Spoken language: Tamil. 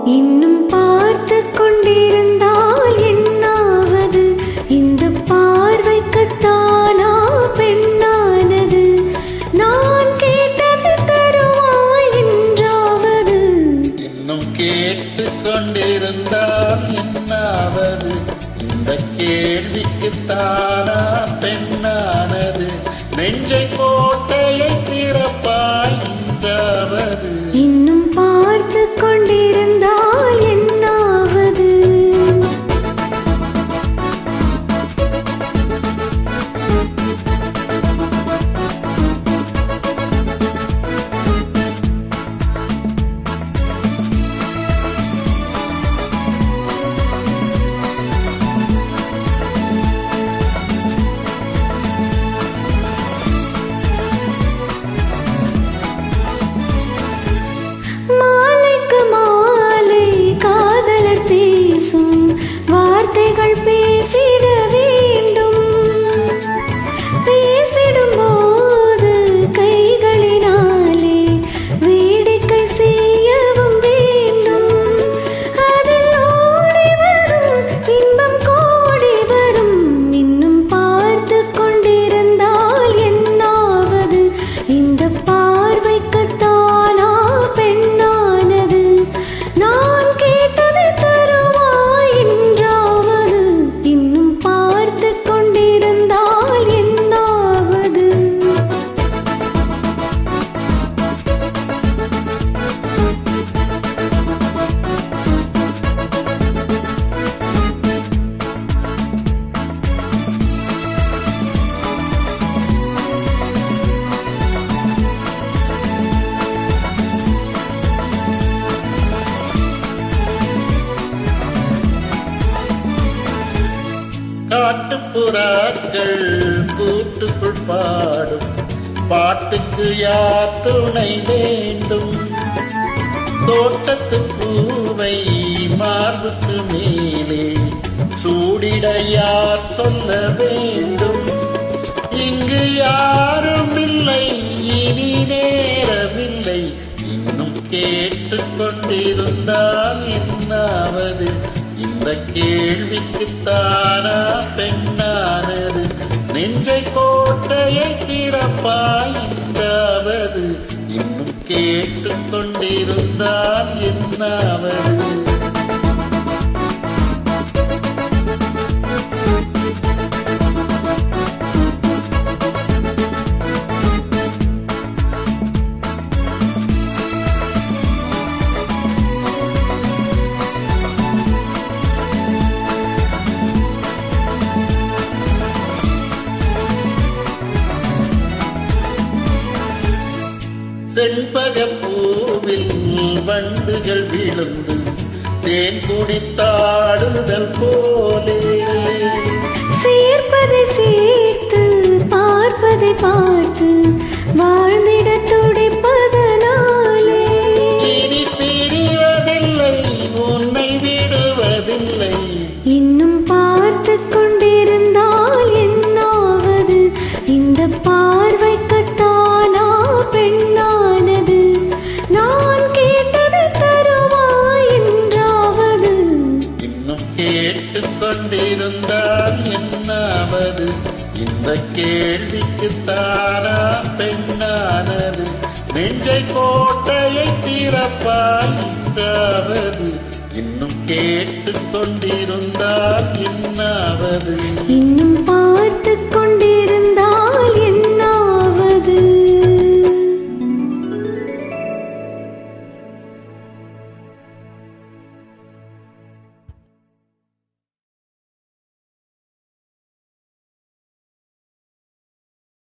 இன்னும் பார்த்து கொண்டிருந்தால் என்னாவது? இந்த பார்வைக்குத்தானா பெண்ணானது? நான் கேட்டது தருவாய் என்றாவது? இன்னும் கேட்டு கொண்டிருந்தால் என்னாவது? இந்த கேள்விக்குத்தானா பெண்ணானது? நெஞ்சை கோட்டையை திறப்பாய் என்றாவது? இன்னும் பார்த்து கொண்டிருந்தால் என்னாவது? மாலைக்கு மாலை காதலர் பேசும் வார்த்தைகள் பேசிட வேண்டும். பேசிடும் போது கைகளினாலே வேடிக்கை செய்யவும் வேண்டும். அதில் ஓடி வரும் இன்பம் கோடி வரும். இன்னும் பார்த்து கொண்டிருந்தால் என்னாவது? இந்த பார்வைக்குத்தானா பெண்ணானது? நான் கேட்டது தருவாய் என்றாவது? இன்னும் பார்த்து கொண்டிருந்தால் என்னாவது? காட்டுப்புறாக்கள் கூட்டுக்குள் பாடும் பாட்டுக்கு யார் துணை வேண்டும்? தோட்டத்து பூவை மார்புக்கு மேலே சூடிட யார் சொல்ல வேண்டும்? இங்கு யாரும் இல்லை, இனி நேரமில்லை. இன்னும் கேட்டு கொண்டிருந்தால் என்னாவது? இந்த கேள்விக்குத்தானா பெண்ணானது? நெஞ்சை கோட்டையை திறப்பாய் என்றாவது? இன்னும் கேட்டு கொண்டிருந்தால் என்னாவது? செண்பகப் பூவில் வண்டுகள் விழுந்து தேன் குடித்தாடுதல் போலே சேர்ப்பதை சேர்த்து பார்ப்பதை பார்த்து வாழ்ந்திட துடிப்பதனாலே இனி பிரிவதில்லை, உன்னை விடுவதில்லை. இன்னும் பார்த்து கொண்டிருந்தால் என்னாவது? இந்த பார்வைக்குத்தானா பெண்ணானது? நான் கேட்டது தருவாய் என்றாவது? இன்னும் கேட்டு கொண்டிருந்தால் என்னாவது? இந்த கேள்விக்குத்தானா பெண்ணானது? நெஞ்சை கோட்டையை திறப்பாய் என்றாவது? இன்னும் கேட்டு கொண்டிருந்தால் என்னாவது? இன்னும்